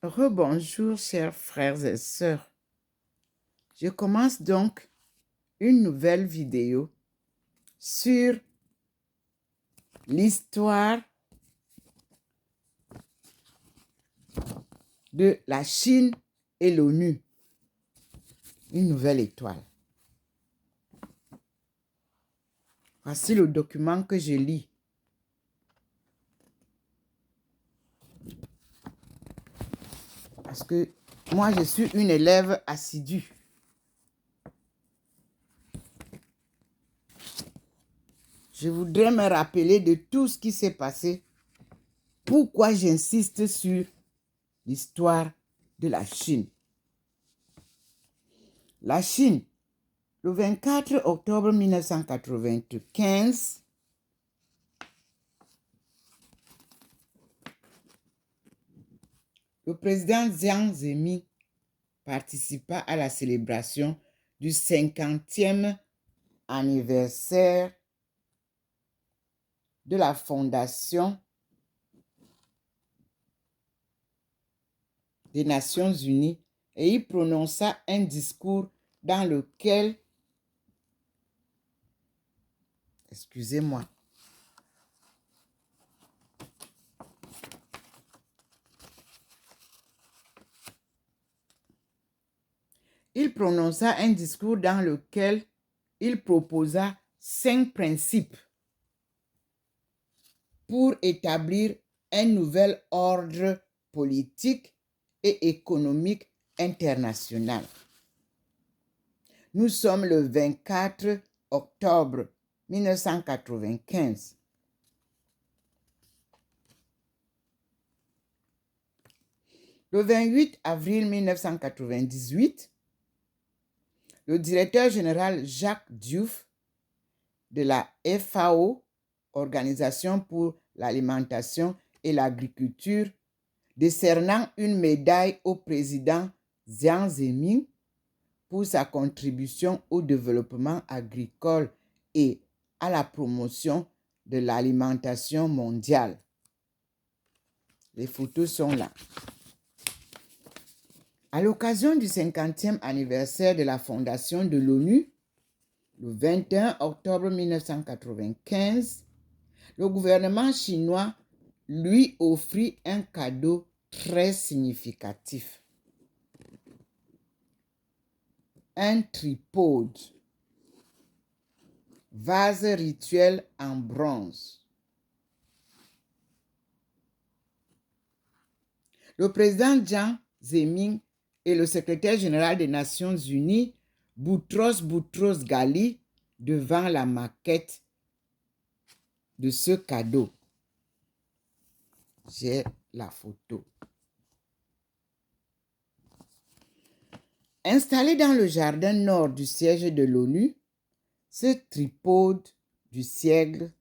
Rebonjour, chers frères et sœurs. Je commence donc une nouvelle vidéo sur l'histoire de la Chine et l'ONU. Une nouvelle étoile. Voici le document que je lis. Parce que moi, je suis une élève assidue. Je voudrais me rappeler de tout ce qui s'est passé. Pourquoi j'insiste sur l'histoire de la Chine. La Chine, le 24 octobre 1995, le président Jiang Zemin participa à la célébration du 50e anniversaire de la fondation des Nations Unies et il prononça un discours dans lequel, excusez-moi, il prononça un discours dans lequel il proposa 5 principes pour établir un nouvel ordre politique et économique international. Nous sommes le 24 octobre 1995. Le 28 avril 1998, le directeur général Jacques Diouf de la FAO, Organisation pour l'alimentation et l'agriculture, décernant une médaille au président Jiang Zemin pour sa contribution au développement agricole et à la promotion de l'alimentation mondiale. Les photos sont là. À l'occasion du 50e anniversaire de la fondation de l'ONU, le 21 octobre 1995, le gouvernement chinois lui offrit un cadeau très significatif. Un tripode, vase rituel en bronze. Le président Jiang Zemin et le secrétaire général des Nations Unies, Boutros Boutros-Ghali, devant la maquette de ce cadeau. J'ai la photo. Installé dans le jardin nord du siège de l'ONU, ce tripode du siècle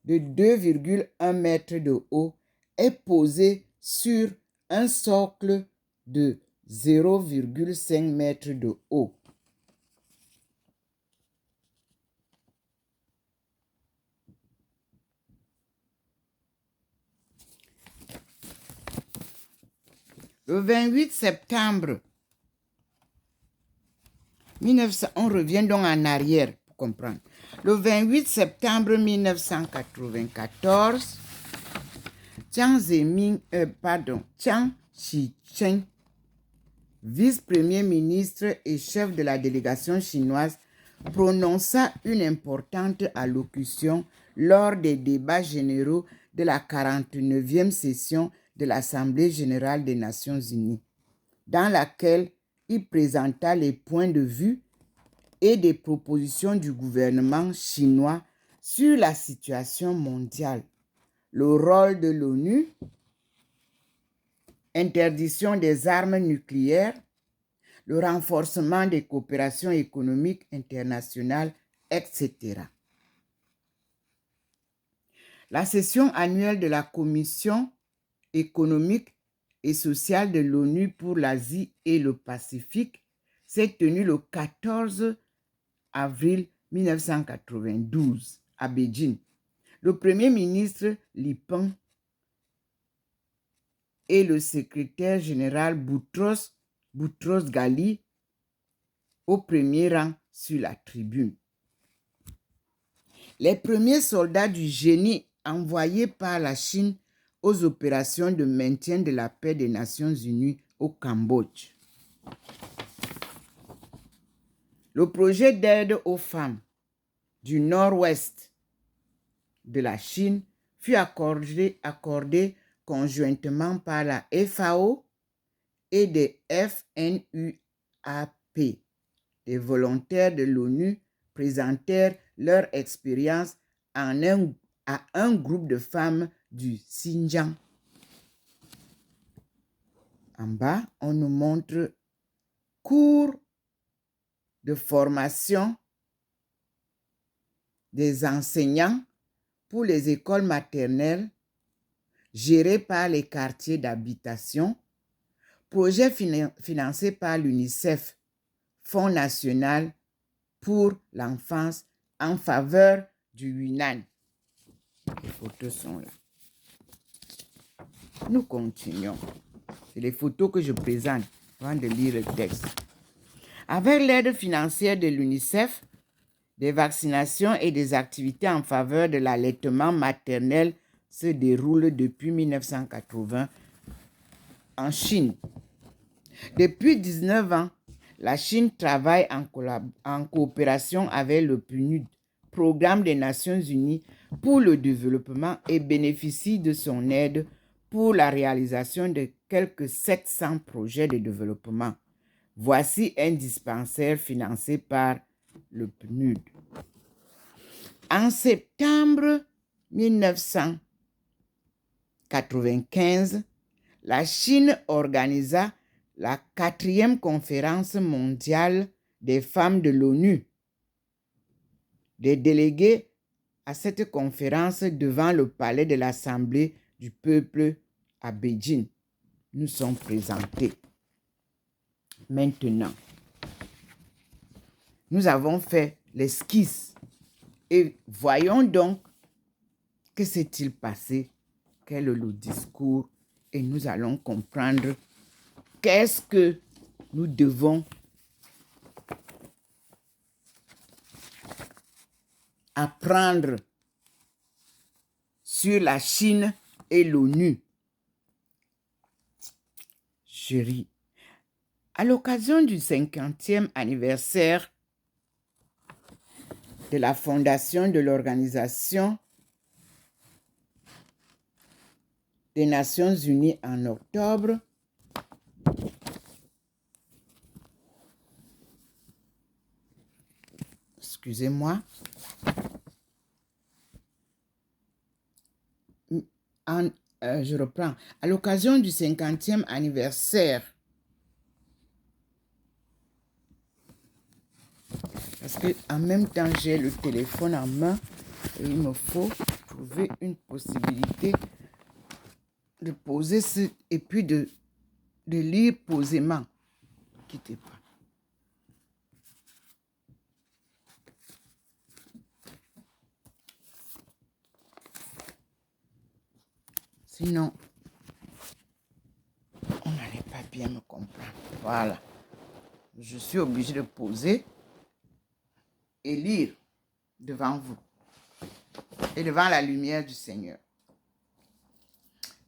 de 2,1 mètres de haut est posé sur un socle de 0,5 mètres de haut. Le 28 septembre 1900, on revient donc en arrière pour comprendre. Le 28 septembre 1994, Jiang Shicheng, vice-premier ministre et chef de la délégation chinoise, prononça une importante allocution lors des débats généraux de la 49e session de l'Assemblée générale des Nations unies, dans laquelle il présenta les points de vue et des propositions du gouvernement chinois sur la situation mondiale, le rôle de l'ONU, interdiction des armes nucléaires, le renforcement des coopérations économiques internationales, etc. La session annuelle de la Commission économique et sociale de l'ONU pour l'Asie et le Pacifique s'est tenue le 14 avril 1992 à Beijing. Le premier ministre Li Peng et le secrétaire général Boutros Ghali au premier rang sur la tribune. Les premiers soldats du génie envoyés par la Chine aux opérations de maintien de la paix des Nations Unies au Cambodge. Le projet d'aide aux femmes du nord-ouest de la Chine fut accordé conjointement par la FAO et des FNUAP. Des volontaires de l'ONU présentèrent leur expérience à un groupe de femmes du Xinjiang. En bas, on nous montre cours de formation des enseignants pour les écoles maternelles gérées par les quartiers d'habitation, projet financé par l'UNICEF, Fonds national pour l'enfance en faveur du Yunnan. Les photos sont là. Nous continuons. C'est les photos que je présente avant de lire le texte. Avec l'aide financière de l'UNICEF, des vaccinations et des activités en faveur de l'allaitement maternel se déroulent depuis 1980 en Chine. Depuis 19 ans, la Chine travaille en coopération avec le PNUD, Programme des Nations Unies pour le développement, et bénéficie de son aide pour la réalisation de quelques 700 projets de développement. Voici un dispensaire financé par le PNUD. En septembre 1995, la Chine organisa la 4e conférence mondiale des femmes de l'ONU. Des délégués à cette conférence devant le palais de l'Assemblée du peuple à Beijing nous sont présentés. Maintenant, nous avons fait l'esquisse et voyons donc que s'est-il passé, quel est le discours, et nous allons comprendre qu'est-ce que nous devons apprendre sur la Chine et l'ONU. Chérie, à l'occasion du 50e anniversaire de la fondation de l'Organisation des Nations Unies en octobre, excusez-moi, je reprends. À l'occasion du 50e anniversaire, parce qu'en même temps, j'ai le téléphone en main et il me faut trouver une possibilité de poser et puis de lire posément. Ne quittez pas. Sinon, on n'allait pas bien me comprendre. Voilà. Je suis obligée de poser et lire devant vous et devant la lumière du Seigneur.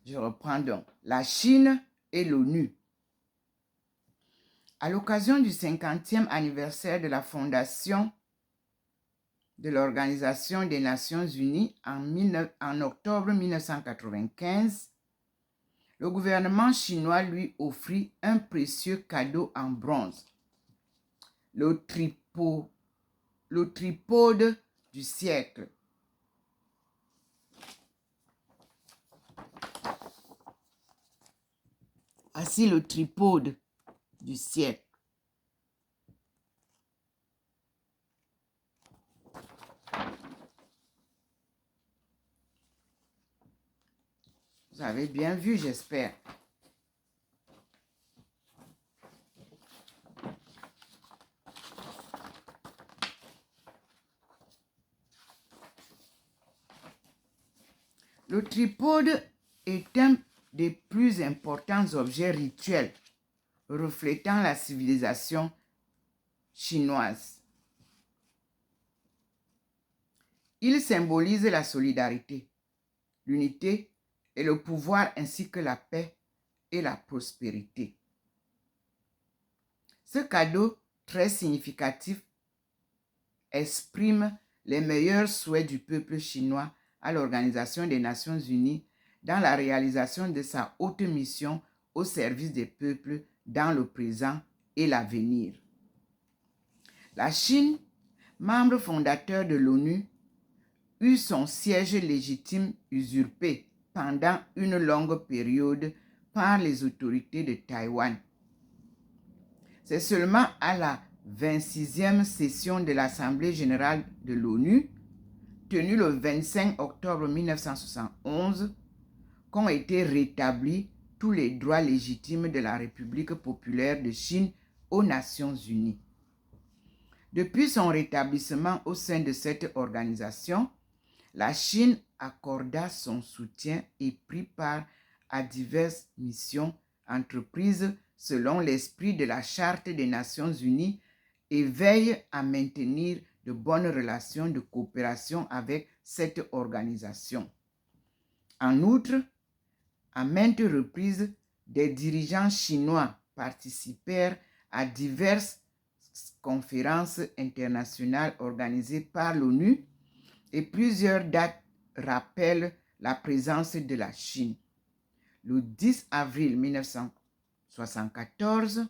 Je reprends donc. La Chine et l'ONU. À l'occasion du 50e anniversaire de la fondation de l'Organisation des Nations Unies en octobre 1995, le gouvernement chinois lui offrit un précieux cadeau en bronze, le tripode du siècle. Voici le tripode du siècle. Vous avez bien vu, j'espère. Le tripode est un des plus importants objets rituels reflétant la civilisation chinoise. Il symbolise la solidarité, l'unité et le pouvoir ainsi que la paix et la prospérité. Ce cadeau très significatif exprime les meilleurs souhaits du peuple chinois à l'Organisation des Nations Unies dans la réalisation de sa haute mission au service des peuples dans le présent et l'avenir. La Chine, membre fondateur de l'ONU, eut son siège légitime usurpé pendant une longue période par les autorités de Taïwan. C'est seulement à la 26e session de l'Assemblée générale de l'ONU, tenue le 25 octobre 1971, qu'ont été rétablis tous les droits légitimes de la République populaire de Chine aux Nations unies. Depuis son rétablissement au sein de cette organisation, la Chine accorda son soutien et prit part à diverses missions entreprises selon l'esprit de la Charte des Nations Unies et veille à maintenir de bonnes relations de coopération avec cette organisation. En outre, à maintes reprises, des dirigeants chinois participèrent à diverses conférences internationales organisées par l'ONU et plusieurs dates rappellent la présence de la Chine. Le 10 avril 1974,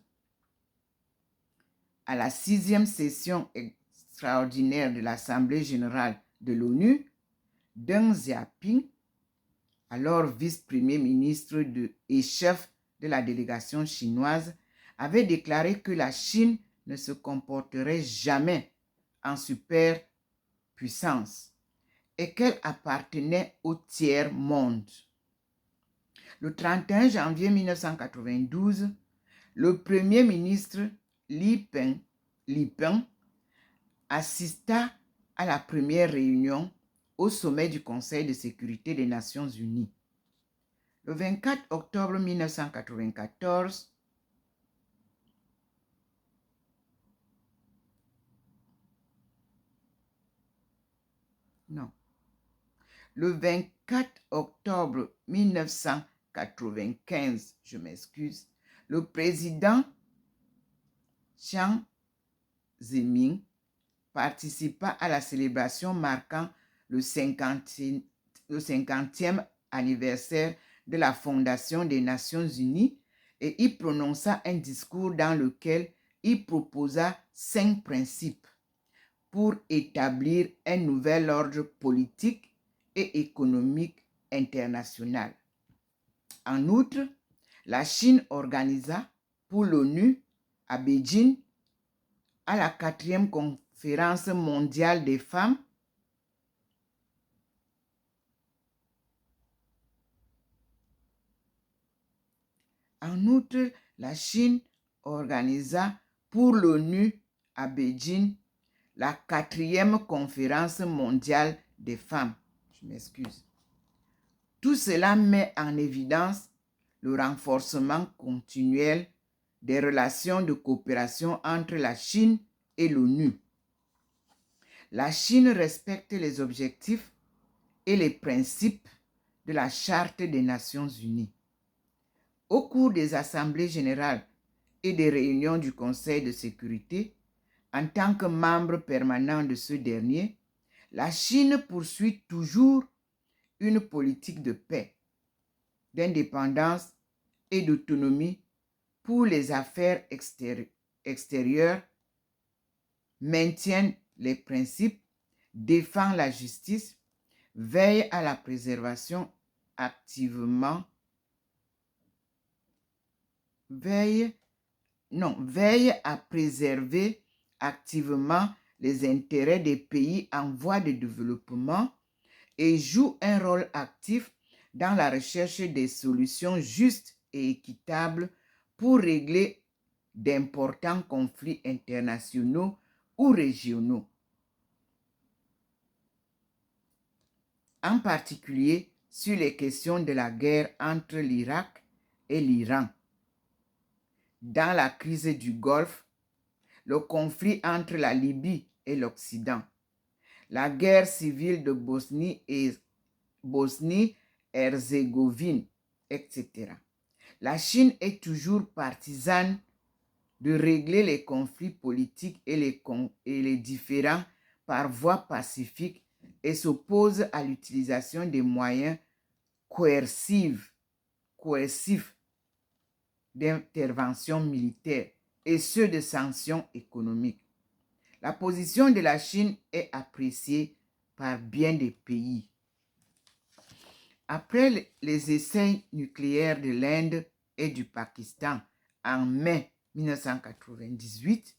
à la 6e session extraordinaire de l'Assemblée générale de l'ONU, Deng Xiaoping, alors vice-premier ministre et chef de la délégation chinoise, avait déclaré que la Chine ne se comporterait jamais en superpuissance et qu'elle appartenait au tiers-monde. Le 31 janvier 1992, le premier ministre Li Peng assista à la première réunion au sommet du Conseil de sécurité des Nations unies. Le 24 octobre 1994, le 24 octobre 1995, le président Jiang Zemin participa à la célébration marquant le 50e anniversaire de la fondation des Nations Unies et y prononça un discours dans lequel il proposa 5 principes pour établir un nouvel ordre politique et économique international. En outre, la Chine organisa pour l'ONU à Beijing, à la 4e conférence mondiale des femmes, En outre, la Chine organisa pour l'ONU à Beijing la 4e conférence mondiale des femmes. Tout cela met en évidence le renforcement continuel des relations de coopération entre la Chine et l'ONU. La Chine respecte les objectifs et les principes de la Charte des Nations unies. Au cours des assemblées générales et des réunions du Conseil de sécurité, en tant que membre permanent de ce dernier, la Chine poursuit toujours une politique de paix, d'indépendance et d'autonomie pour les affaires extérieures, maintient les principes, défend la justice, veille à préserver activement les intérêts des pays en voie de développement et joue un rôle actif dans la recherche des solutions justes et équitables pour régler d'importants conflits internationaux ou régionaux. En particulier, sur les questions de la guerre entre l'Irak et l'Iran. Dans la crise du Golfe, le conflit entre la Libye et l'Occident, la guerre civile de Bosnie-Herzégovine, etc. La Chine est toujours partisane de régler les conflits politiques et les différends par voie pacifique et s'oppose à l'utilisation des moyens coercifs d'intervention militaire et ceux de sanctions économiques. La position de la Chine est appréciée par bien des pays. Après les essais nucléaires de l'Inde et du Pakistan en mai 1998,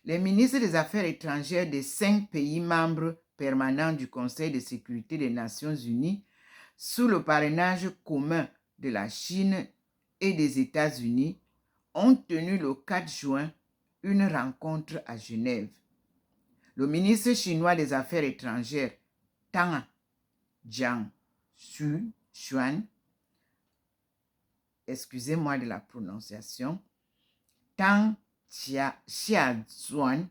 les ministres des Affaires étrangères des 5 pays membres permanents du Conseil de sécurité des Nations Unies, sous le parrainage commun de la Chine et des États-Unis, ont tenu le 4 juin une rencontre à Genève. Le ministre chinois des Affaires étrangères, Tang Jiangxuan, excusez-moi de la prononciation, Tang Xiaozuan,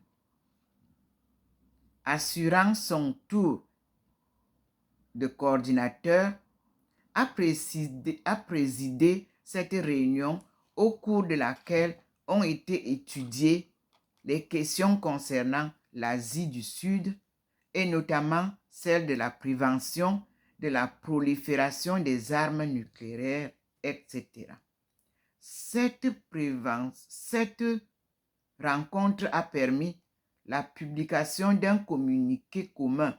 assurant son tour de coordinateur, a présidé cette réunion au cours de laquelle ont été étudiées les questions concernant l'Asie du Sud et notamment celle de la prévention de la prolifération des armes nucléaires, etc. Cette rencontre a permis la publication d'un communiqué commun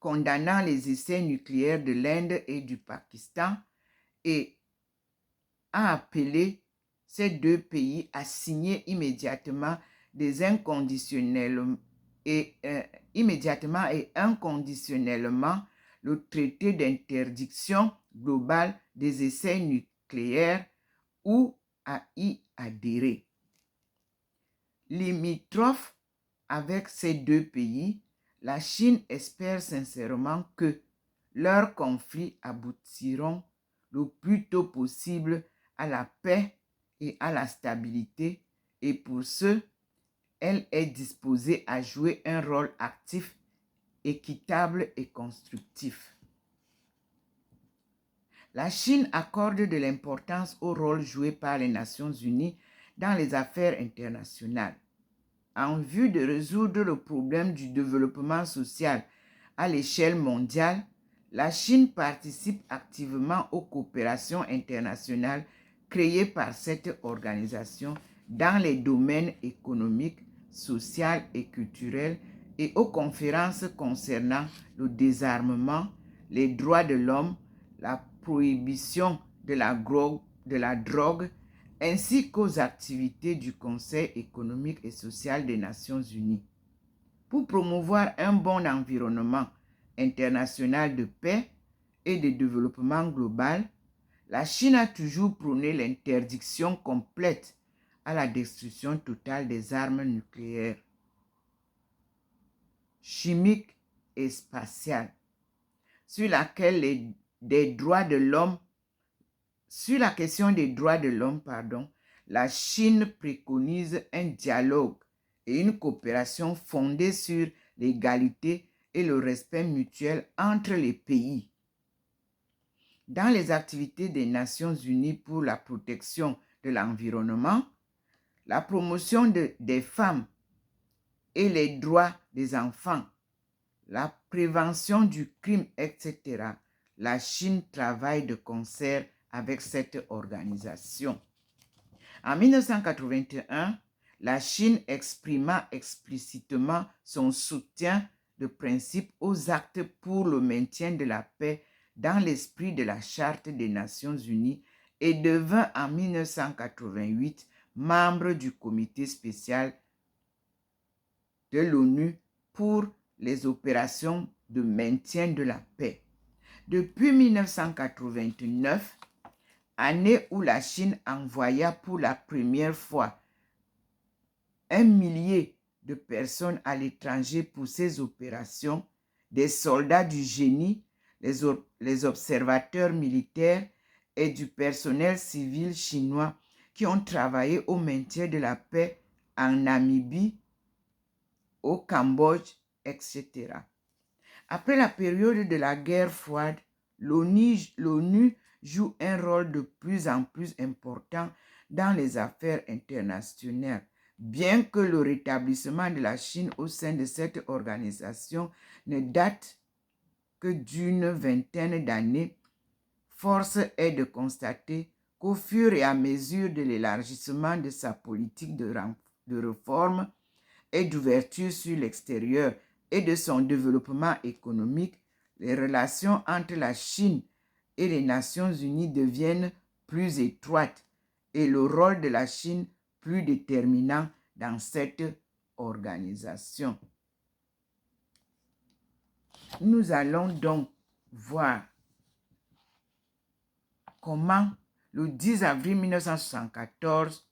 condamnant les essais nucléaires de l'Inde et du Pakistan et a appelé ces deux pays à signer immédiatement et inconditionnellement le traité d'interdiction globale des essais nucléaires ou à y adhérer. Limitrophe avec ces deux pays, la Chine espère sincèrement que leurs conflits aboutiront le plus tôt possible à la paix et à la stabilité, et pour ce, elle est disposée à jouer un rôle actif, équitable et constructif. La Chine accorde de l'importance au rôle joué par les Nations Unies dans les affaires internationales. En vue de résoudre le problème du développement social à l'échelle mondiale, la Chine participe activement aux coopérations internationales créées par cette organisation dans les domaines économiques, sociaux et culturels et aux conférences concernant le désarmement, les droits de l'homme, la prohibition de la drogue, ainsi qu'aux activités du Conseil économique et social des Nations Unies. Pour promouvoir un bon environnement international de paix et de développement global, la Chine a toujours prôné l'interdiction complète à la destruction totale des armes nucléaires, chimiques et spatiales, sur la question des droits de l'homme, la Chine préconise un dialogue et une coopération fondée sur l'égalité et le respect mutuel entre les pays. Dans les activités des Nations Unies pour la protection de l'environnement, la promotion des femmes et les droits des enfants, la prévention du crime, etc., la Chine travaille de concert avec cette organisation. En 1981, la Chine exprima explicitement son soutien de principe aux actes pour le maintien de la paix dans l'esprit de la Charte des Nations Unies et devint en 1988 membre du comité spécial de l'ONU pour les opérations de maintien de la paix. Depuis 1989, année où la Chine envoya pour la première fois 1 millier de personnes à l'étranger pour ces opérations, des soldats du génie, les observateurs militaires et du personnel civil chinois qui ont travaillé au maintien de la paix en Namibie, au Cambodge, etc. Après la période de la guerre froide, l'ONU joue un rôle de plus en plus important dans les affaires internationales. Bien que le rétablissement de la Chine au sein de cette organisation ne date que d'une vingtaine d'années, force est de constater qu'au fur et à mesure de l'élargissement de sa politique de réforme et d'ouverture sur l'extérieur et de son développement économique, les relations entre la Chine et les Nations unies deviennent plus étroites et le rôle de la Chine plus déterminant dans cette organisation. Nous allons donc voir comment le 10 avril 1974,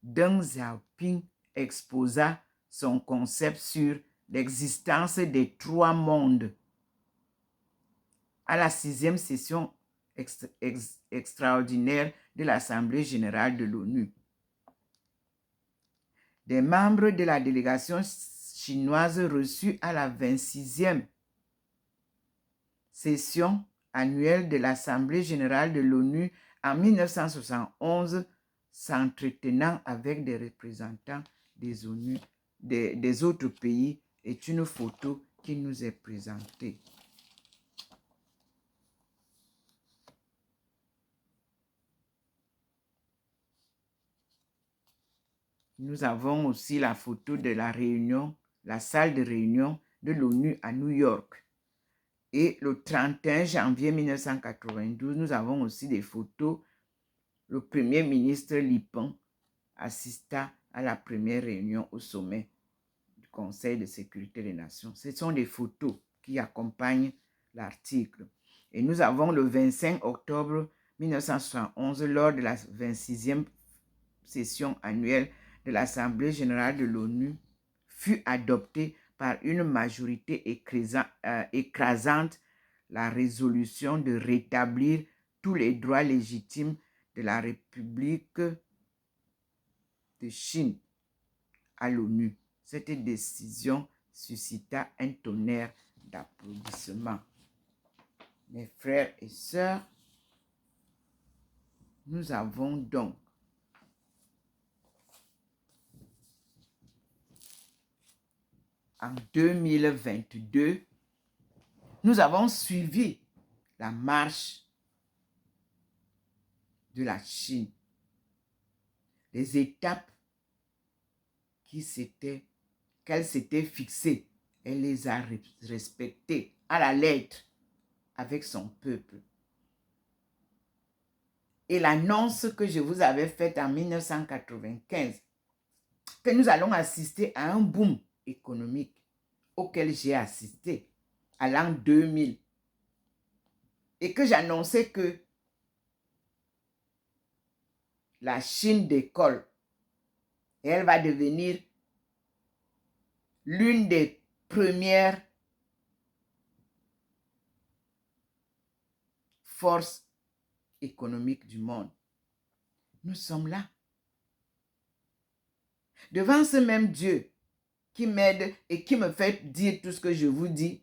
Deng Xiaoping exposa son concept sur l'existence des trois mondes à la 6e session extraordinaire de l'Assemblée générale de l'ONU. Des membres de la délégation chinoise reçus à la 26e session annuelle de l'Assemblée générale de l'ONU en 1971, s'entretenant avec des représentants des ONU, des autres pays, est une photo qui nous est présentée. Nous avons aussi la photo de la réunion, la salle de réunion de l'ONU à New York. Et le 31 janvier 1992, nous avons aussi des photos. Le premier ministre Li Peng assista à la première réunion au sommet du Conseil de sécurité des Nations. Ce sont des photos qui accompagnent l'article. Et nous avons le 25 octobre 1971, lors de la 26e session annuelle de l'Assemblée générale de l'ONU, fut adoptée par une majorité écrasante la résolution de rétablir tous les droits légitimes de la République de Chine à l'ONU. Cette décision suscita un tonnerre d'applaudissements. Mes frères et sœurs, nous avons donc en 2022, nous avons suivi la marche de la Chine, les étapes qu'elle s'était fixées, elle les a respectées à la lettre avec son peuple. Et l'annonce que je vous avais faite en 1995, que nous allons assister à un boom économique auquel j'ai assisté à l'an 2000 et que j'annonçais que la Chine décolle et elle va devenir l'une des premières forces économiques du monde. Nous sommes là. Devant ce même Dieu qui m'aide et qui me fait dire tout ce que je vous dis,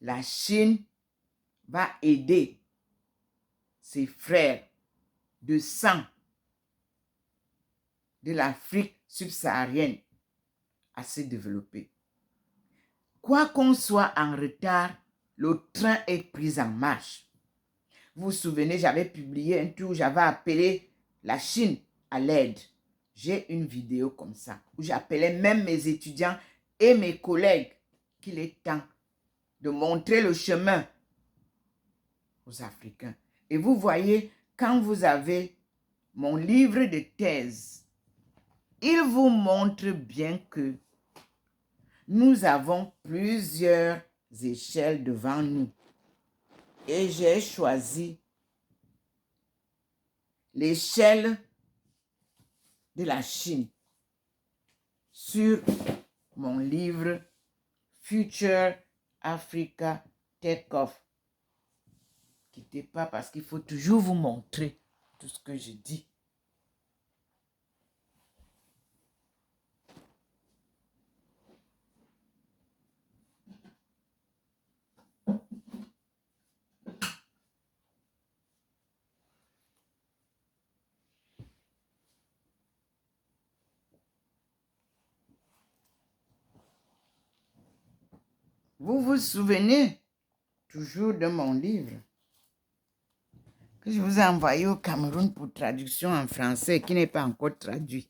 la Chine va aider ses frères de sang de l'Afrique subsaharienne à se développer. Quoi qu'on soit en retard, le train est pris en marche. Vous vous souvenez, j'avais publié un truc où j'avais appelé la Chine à l'aide. J'ai une vidéo comme ça, où j'appelais même mes étudiants et mes collègues qu'il est temps de montrer le chemin aux Africains. Et vous voyez, quand vous avez mon livre de thèse, il vous montre bien que nous avons plusieurs échelles devant nous. Et j'ai choisi l'échelle de la Chine sur mon livre Future Africa Take-Off. Quittez pas parce qu'il faut toujours vous montrer tout ce que je dis. Vous vous souvenez toujours de mon livre que je vous ai envoyé au Cameroun pour traduction en français qui n'est pas encore traduit.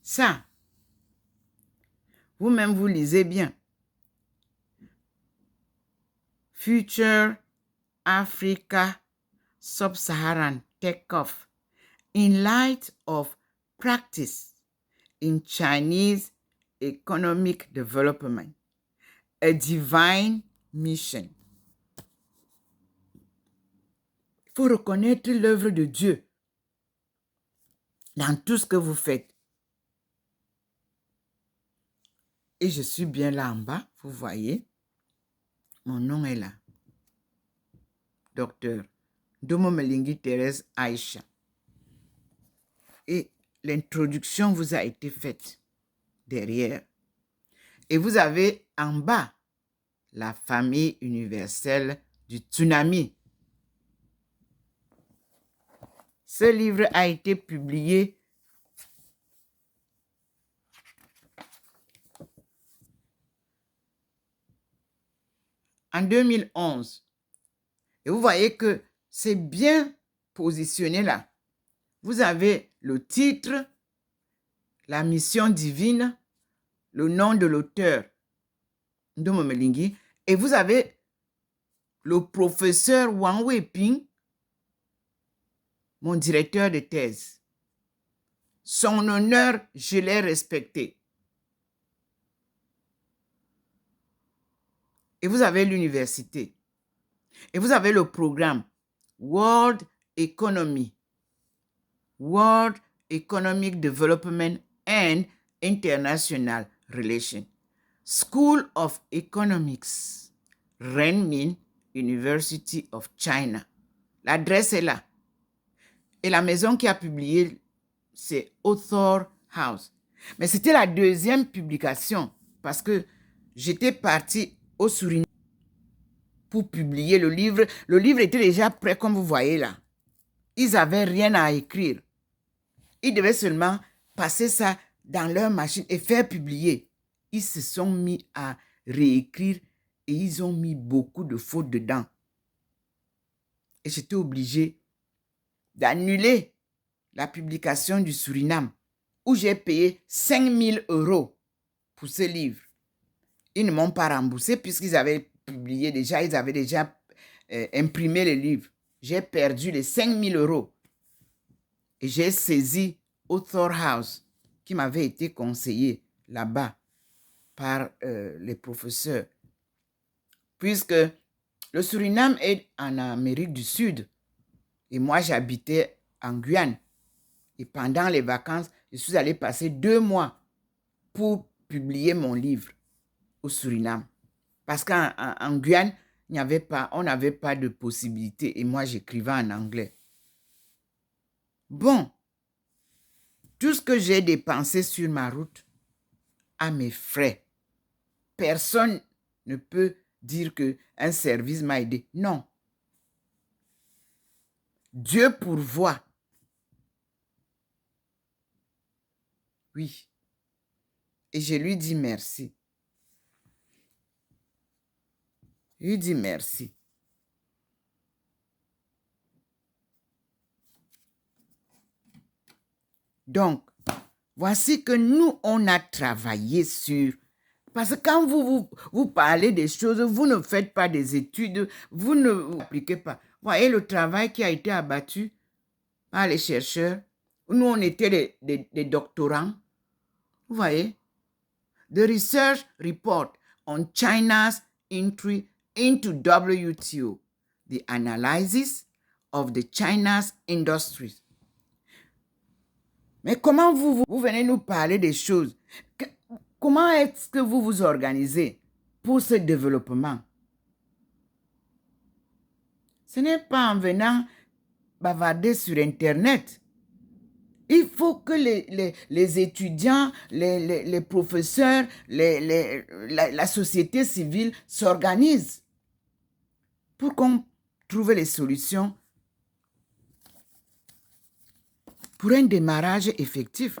Ça, vous-même vous lisez bien. Future Africa Sub-Saharan Take-Off in light of practice in Chinese economic development, a divine mission. Il faut reconnaître l'œuvre de Dieu dans tout ce que vous faites. Et je suis bien là en bas, vous voyez. Mon nom est là. Docteur Domo Melingi Thérèse Aïcha. Et l'introduction vous a été faite derrière. Et vous avez en bas la famille universelle du tsunami. Ce livre a été publié en 2011. Et vous voyez que c'est bien positionné là. Vous avez le titre, la mission divine, le nom de l'auteur, Domo Melingi, et vous avez le professeur Wang Weiping, mon directeur de thèse. Son honneur, je l'ai respecté. Et vous avez l'université. Et vous avez le programme World Economy, World Economic Development and International Relations, School of Economics, Renmin University of China. L'adresse est là. Et la maison qui a publié, c'est Author House. Mais c'était la deuxième publication parce que j'étais partie au Suriname pour publier le livre. Le livre était déjà prêt, comme vous voyez là. Ils n'avaient rien à écrire. Ils devaient seulement passer ça dans leur machine et faire publier. Ils se sont mis à réécrire et ils ont mis beaucoup de fautes dedans. Et j'étais obligée d'annuler la publication du Suriname où j'ai payé 5 000 € pour ce livre. Ils ne m'ont pas remboursé puisqu'ils avaient publié déjà, ils avaient déjà imprimé le livre. J'ai perdu les 5 000 € et j'ai saisi Author House qui m'avait été conseillé là-bas par les professeurs. Puisque le Suriname est en Amérique du Sud et moi j'habitais en Guyane. Et pendant les vacances, je suis allée passer 2 mois pour publier mon livre au Suriname. Parce qu'en Guyane, on n'avait pas de possibilité et moi j'écrivais en anglais. Bon, tout ce que j'ai dépensé sur ma route à mes frais, personne ne peut dire qu'un service m'a aidé. Non. Dieu pourvoit. Oui. Et je lui dis merci. Je lui dis merci. Donc, voici que nous, on a travaillé sur... Parce que quand vous parlez des choses, vous ne faites pas des études, vous ne vous appliquez pas. Voyez le travail qui a été abattu par les chercheurs. Nous, on était des doctorants. Vous voyez? The research report on China's entry into WTO. The analysis of the China's industries. Mais comment vous venez nous parler des choses? Comment est-ce que vous vous organisez pour ce développement? Ce n'est pas en venant bavarder sur Internet. Il faut que les étudiants, les professeurs, la société civile s'organisent pour qu'on trouve les solutions pour un démarrage effectif.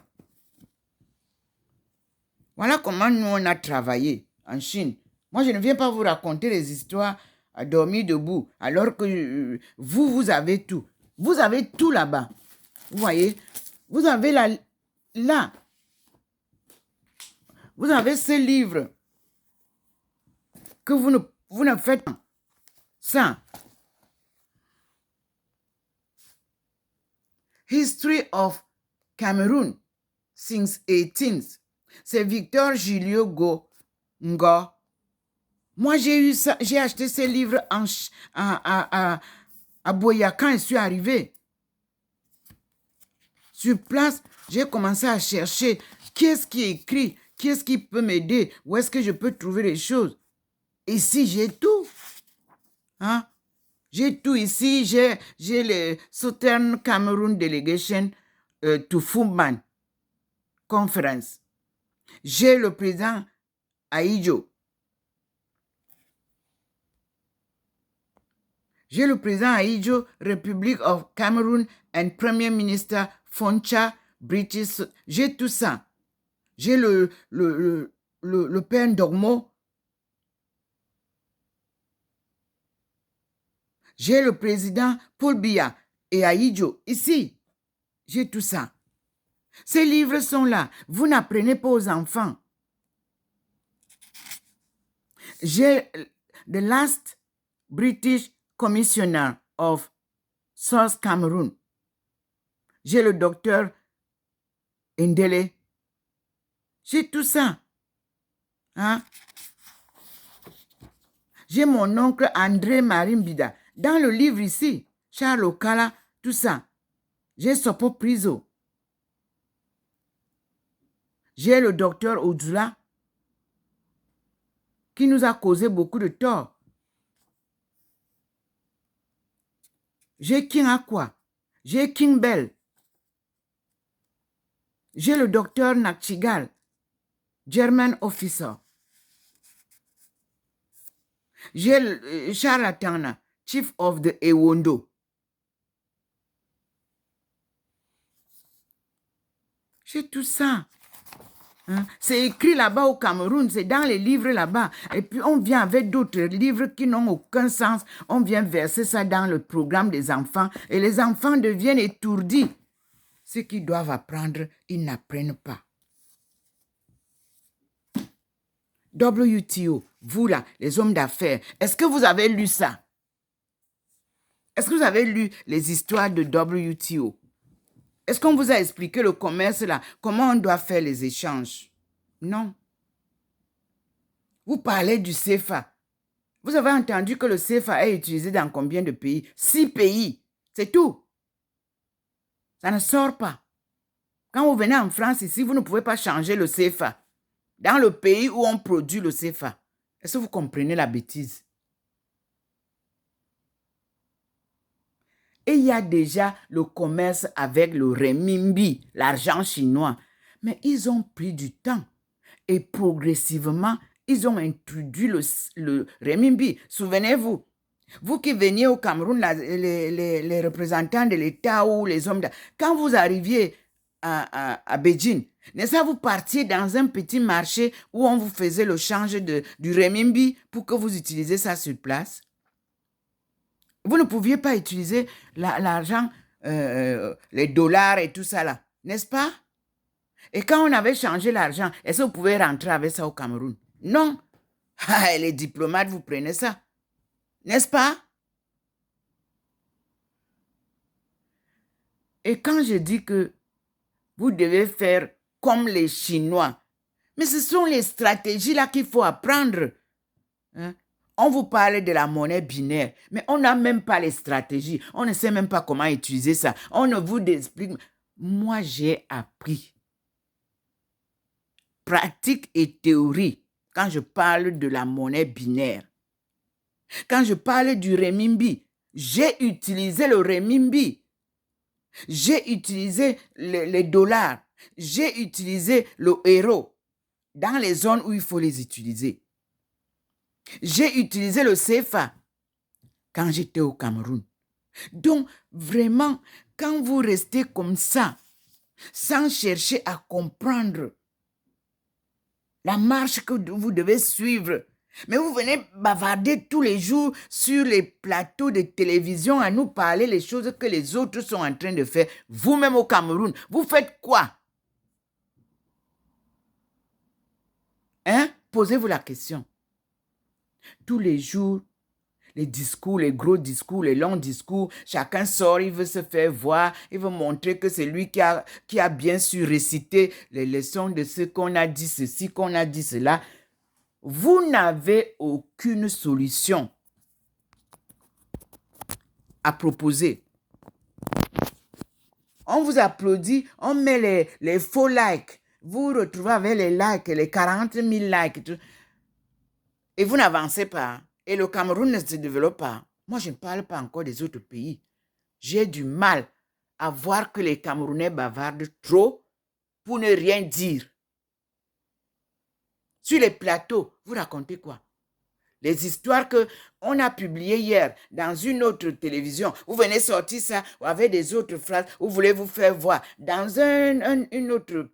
Voilà comment nous, on a travaillé en Chine. Moi, je ne viens pas vous raconter les histoires à dormir debout, alors que vous avez tout. Vous avez tout là-bas. Vous voyez, vous avez là. Vous avez ce livre que vous ne faites pas ça. History of Cameroon since 18th. C'est Victor Julio Ngo. Moi, j'ai acheté ce livre à Boya quand je suis arrivé. Sur place, j'ai commencé à chercher qui est-ce qui écrit, qui est-ce qui peut m'aider, où est-ce que je peux trouver les choses. Ici, j'ai tout. Hein? J'ai tout ici. J'ai le Southern Cameroon Delegation to Fumban Conference. J'ai le président Ahidjo. J'ai le président Ahidjo, Republic of Cameroon, and Premier Minister Foncha, British. J'ai tout ça. J'ai le père Ndogmo. J'ai le président Paul Biya et Ahidjo ici. J'ai tout ça. Ces livres sont là. Vous n'apprenez pas aux enfants. J'ai The Last British Commissioner of South Cameroon. J'ai le docteur Ndele. J'ai tout ça. Hein? J'ai mon oncle André Marimbida. Dans le livre ici, Charles Okala, tout ça. J'ai Sopo Priso. J'ai le docteur Odula qui nous a causé beaucoup de tort. J'ai King Aqua. J'ai King Bell. J'ai le docteur Nakchigal, German officer. J'ai Charles Atana, chief of the Ewondo. J'ai tout ça. Hein? C'est écrit là-bas au Cameroun, c'est dans les livres là-bas. Et puis on vient avec d'autres livres qui n'ont aucun sens. On vient verser ça dans le programme des enfants. Et les enfants deviennent étourdis. Ce qu'ils doivent apprendre, ils n'apprennent pas. WTO, vous là, les hommes d'affaires, est-ce que vous avez lu ça? Est-ce que vous avez lu les histoires de WTO? Est-ce qu'on vous a expliqué le commerce là, comment on doit faire les échanges? Non. Vous parlez du CFA. Vous avez entendu que le CFA est utilisé dans combien de pays? 6 pays. C'est tout. Ça ne sort pas. Quand vous venez en France ici, vous ne pouvez pas changer le CFA. Dans le pays où on produit le CFA. Est-ce que vous comprenez la bêtise? Et il y a déjà le commerce avec le renminbi, l'argent chinois. Mais ils ont pris du temps. Et progressivement, ils ont introduit le renminbi. Souvenez-vous, vous qui veniez au Cameroun, les représentants de l'État ou les hommes, quand vous arriviez à Beijing, n'est-ce pas, vous partiez dans un petit marché où on vous faisait le change du renminbi pour que vous utilisiez ça sur place. Vous ne pouviez pas utiliser l'argent, les dollars et tout ça là, n'est-ce pas? Et quand on avait changé l'argent, est-ce que vous pouvez rentrer avec ça au Cameroun? Non. Les diplomates, vous prenez ça. N'est-ce pas? Et quand je dis que vous devez faire comme les Chinois, mais ce sont les stratégies là qu'il faut apprendre. Hein? On vous parle de la monnaie binaire, mais on n'a même pas les stratégies. On ne sait même pas comment utiliser ça. On ne vous explique. moi, j'ai appris pratique et théorie quand je parle de la monnaie binaire. Quand je parle du renminbi, j'ai utilisé le renminbi. J'ai utilisé les dollars. J'ai utilisé le euro dans les zones où il faut les utiliser. J'ai utilisé le CFA quand j'étais au Cameroun. Donc, vraiment, quand vous restez comme ça, sans chercher à comprendre la marche que vous devez suivre, mais vous venez bavarder tous les jours sur les plateaux de télévision à nous parler les choses que les autres sont en train de faire. Vous-même au Cameroun, vous faites quoi? Hein? Posez-vous la question. Tous les jours, les discours, les gros discours, les longs discours, chacun sort, il veut se faire voir, il veut montrer que c'est lui qui a bien su réciter les leçons de ce qu'on a dit, ceci, qu'on a dit cela. Vous n'avez aucune solution à proposer. On vous applaudit, on met les faux likes. Vous vous retrouvez avec les likes, les 40 000 likes. Et vous n'avancez pas. Et le Cameroun ne se développe pas. Moi, je ne parle pas encore des autres pays. J'ai du mal à voir que les Camerounais bavardent trop pour ne rien dire. Sur les plateaux, vous racontez quoi? Les histoires qu'on a publiées hier dans une autre télévision. Vous venez sortir ça avec des autres phrases. Vous voulez vous faire voir dans un autre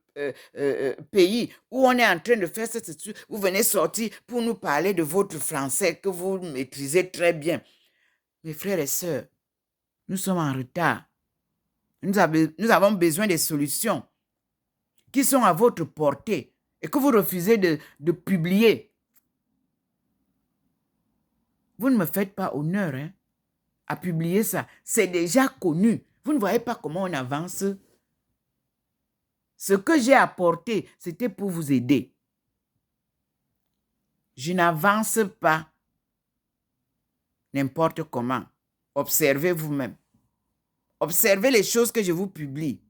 pays où on est en train de faire ça. Vous venez sortir pour nous parler de votre français que vous maîtrisez très bien. Mes frères et sœurs, nous sommes en retard. Nous avons besoin des solutions qui sont à votre portée et que vous refusez de publier. Vous ne me faites pas honneur à publier ça. C'est déjà connu. Vous ne voyez pas comment on avance. Ce que j'ai apporté, c'était pour vous aider. Je n'avance pas n'importe comment. Observez vous-même. Observez les choses que je vous publie.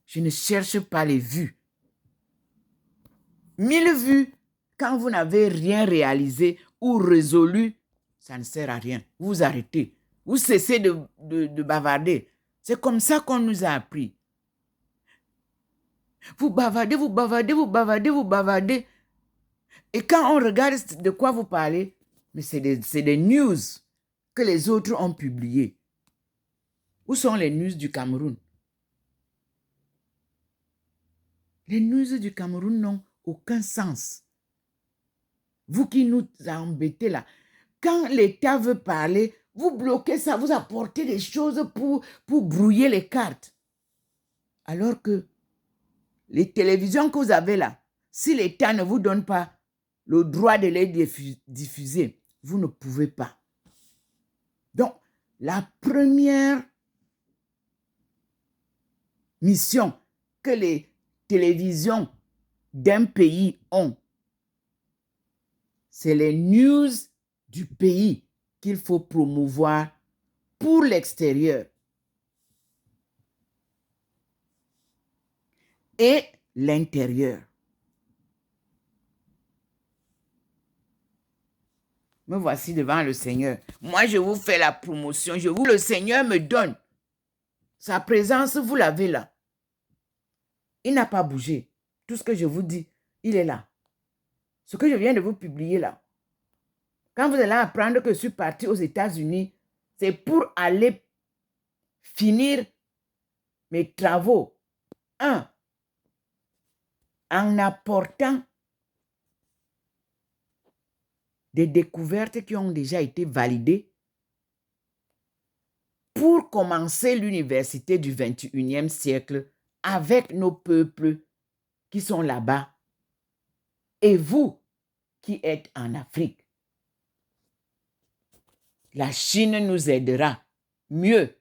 Je ne cherche pas les vues. 1000 vues, quand vous n'avez rien réalisé ou résolu, ça ne sert à rien. Vous arrêtez. Vous cessez de bavarder. C'est comme ça qu'on nous a appris. Vous bavardez, vous bavardez, vous bavardez, vous bavardez. Et quand on regarde de quoi vous parlez, mais c'est des news que les autres ont publiées. Où sont les news du Cameroun? Les news du Cameroun n'ont aucun sens. Vous qui nous embêtez là, quand l'État veut parler, vous bloquez ça, vous apportez des choses pour brouiller les cartes. Alors que les télévisions que vous avez là, si l'État ne vous donne pas le droit de les diffuser, vous ne pouvez pas. Donc, la première mission que les télévisions d'un pays ont, c'est les news du pays qu'il faut promouvoir pour l'extérieur. Et l'intérieur. Me voici devant le Seigneur. Moi, je vous fais la promotion. Le Seigneur me donne. Sa présence, vous l'avez là. Il n'a pas bougé. Tout ce que je vous dis, il est là. Ce que je viens de vous publier là. Quand vous allez apprendre que je suis parti aux États-Unis, c'est pour aller finir mes travaux. En apportant des découvertes qui ont déjà été validées pour commencer l'université du 21e siècle avec nos peuples qui sont là-bas et vous qui êtes en Afrique. La Chine nous aidera mieux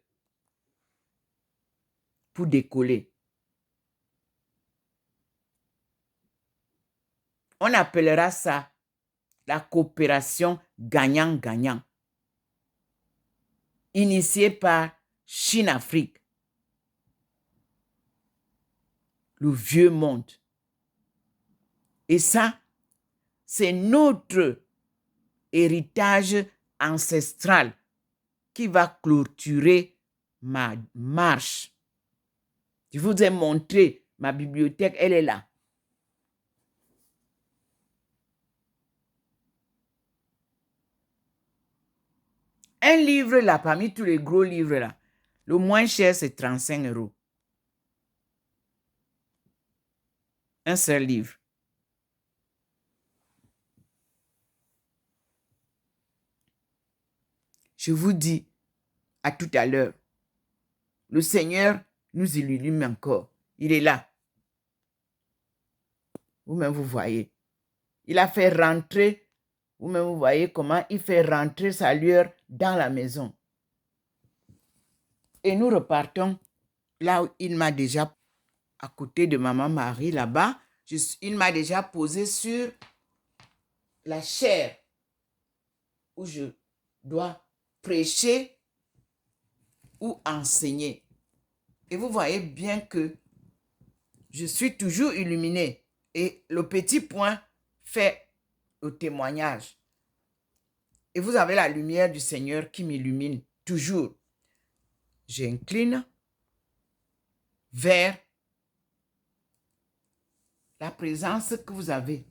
pour décoller. On appellera ça la coopération gagnant-gagnant, initiée par Chine-Afrique. le vieux monde. Et ça, c'est notre héritage ancestral qui va clôturer ma marche. Je vous ai montré ma bibliothèque, elle est là. Un livre là, parmi tous les gros livres là, le moins cher, c'est 35 €. Un seul livre. Je vous dis à tout à l'heure, le Seigneur nous illumine encore. Il est là. Vous-même, vous voyez. Il a fait rentrer, vous-même, vous voyez comment il fait rentrer sa lueur dans la maison. Et nous repartons là où il m'a déjà, à côté de Maman Marie, là-bas, il m'a déjà posé sur la chaire où je dois prêcher ou enseigner. Et vous voyez bien que je suis toujours illuminé. Et le petit point fait le témoignage. Et vous avez la lumière du Seigneur qui m'illumine toujours. J'incline vers la présence que vous avez.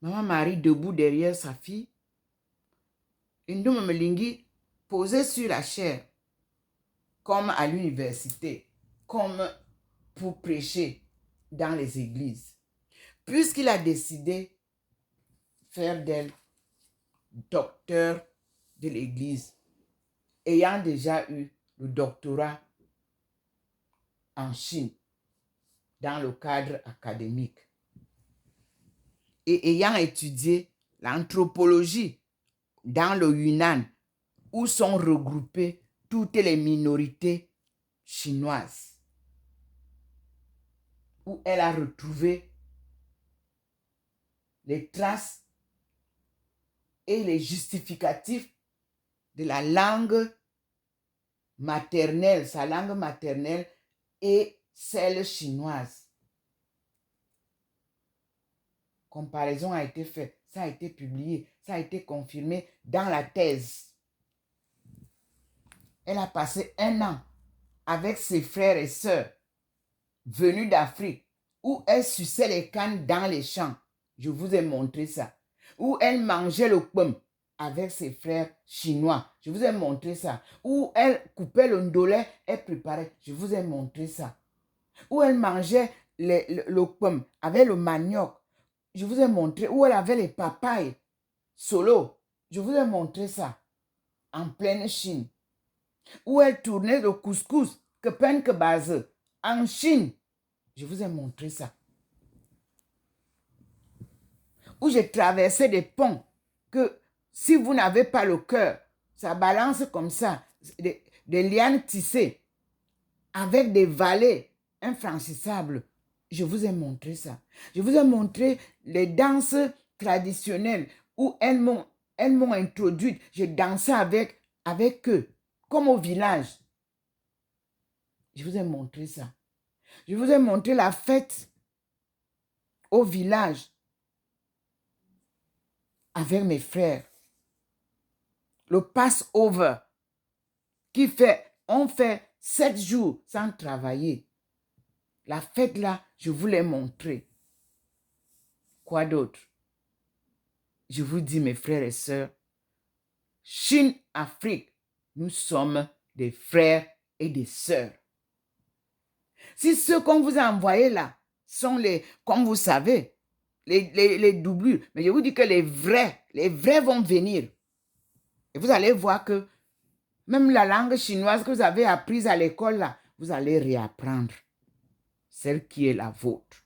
Maman Marie debout derrière sa fille. Indou Melingi posé sur la chaire, comme à l'université, comme pour prêcher dans les églises. Puisqu'il a décidé de faire d'elle docteur de l'église, ayant déjà eu le doctorat en Chine dans le cadre académique et ayant étudié l'anthropologie dans le Yunnan où sont regroupées toutes les minorités chinoises, où elle a retrouvé les traces et les justificatifs de la langue maternelle, sa langue maternelle et celle chinoise. Comparaison a été faite, ça a été publié, ça a été confirmé dans la thèse. Elle a passé 1 an avec ses frères et sœurs venus d'Afrique, où elle suçait les cannes dans les champs. Je vous ai montré ça. Où elle mangeait le pomme avec ses frères chinois. Je vous ai montré ça. Où elle coupait le ndolé et préparait. Je vous ai montré ça. Où elle mangeait le pomme avec le manioc. Je vous ai montré. Où elle avait les papayes solo. Je vous ai montré ça. En pleine Chine. Où elle tournait le couscous que peine que base en Chine. Je vous ai montré ça. Où j'ai traversé des ponts que si vous n'avez pas le cœur, ça balance comme ça, des lianes tissées avec des vallées infranchissables. Je vous ai montré ça. Je vous ai montré les danses traditionnelles où elles m'ont introduite. J'ai dansé avec eux, comme au village. Je vous ai montré ça. Je vous ai montré la fête au village avec mes frères. Le Passover on fait 7 jours sans travailler. La fête là, je vous l'ai montré. Quoi d'autre? Je vous dis, mes frères et sœurs, Chine, Afrique, nous sommes des frères et des sœurs. Si ceux qu'on vous a envoyés là sont comme vous savez, les doublures, mais je vous dis que les vrais vont venir. Et vous allez voir que même la langue chinoise que vous avez apprise à l'école là, vous allez réapprendre celle qui est la vôtre.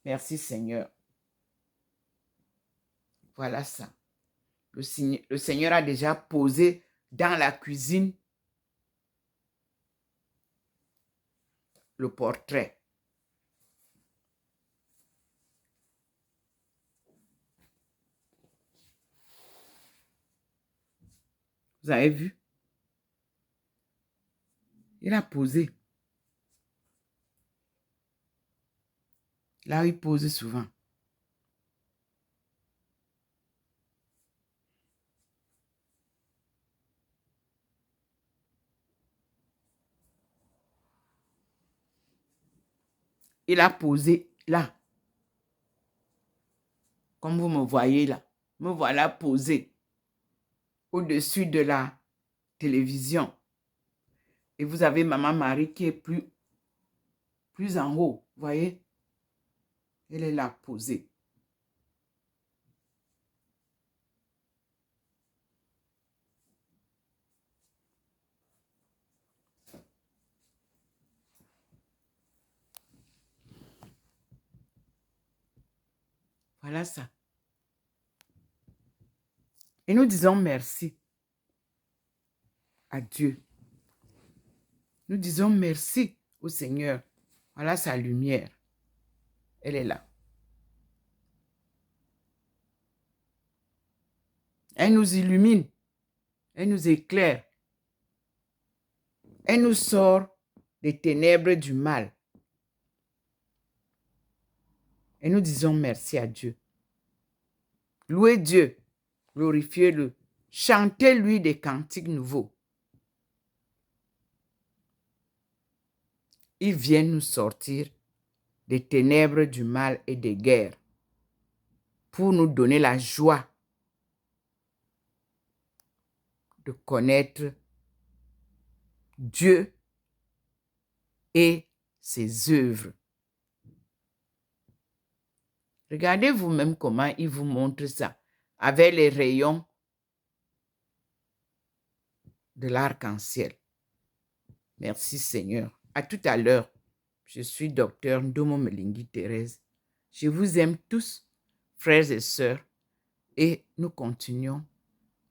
Merci Seigneur. Voilà ça. Le Seigneur a déjà posé dans la cuisine le portrait. Vous avez vu? Il a posé. Là, il pose souvent. Il a posé là. Comme vous me voyez là. Me voilà posé au-dessus de la télévision. Et vous avez Maman Marie qui est plus en haut. Vous voyez? Elle est là posée. Voilà ça. Et nous disons merci à Dieu. Nous disons merci au Seigneur. Voilà sa lumière. Elle est là. Elle nous illumine. Elle nous éclaire. Elle nous sort des ténèbres du mal. Et nous disons merci à Dieu. Louez Dieu. Glorifiez-le. Chantez-lui des cantiques nouveaux. Il vient nous sortir des ténèbres du mal et des guerres pour nous donner la joie de connaître Dieu et ses œuvres. Regardez vous-même comment il vous montre ça avec les rayons de l'arc-en-ciel. Merci Seigneur. À tout à l'heure. Je suis docteur Ndomo Melingi Thérèse. Je vous aime tous, frères et sœurs, et nous continuons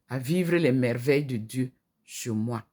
à vivre les merveilles de Dieu chez moi.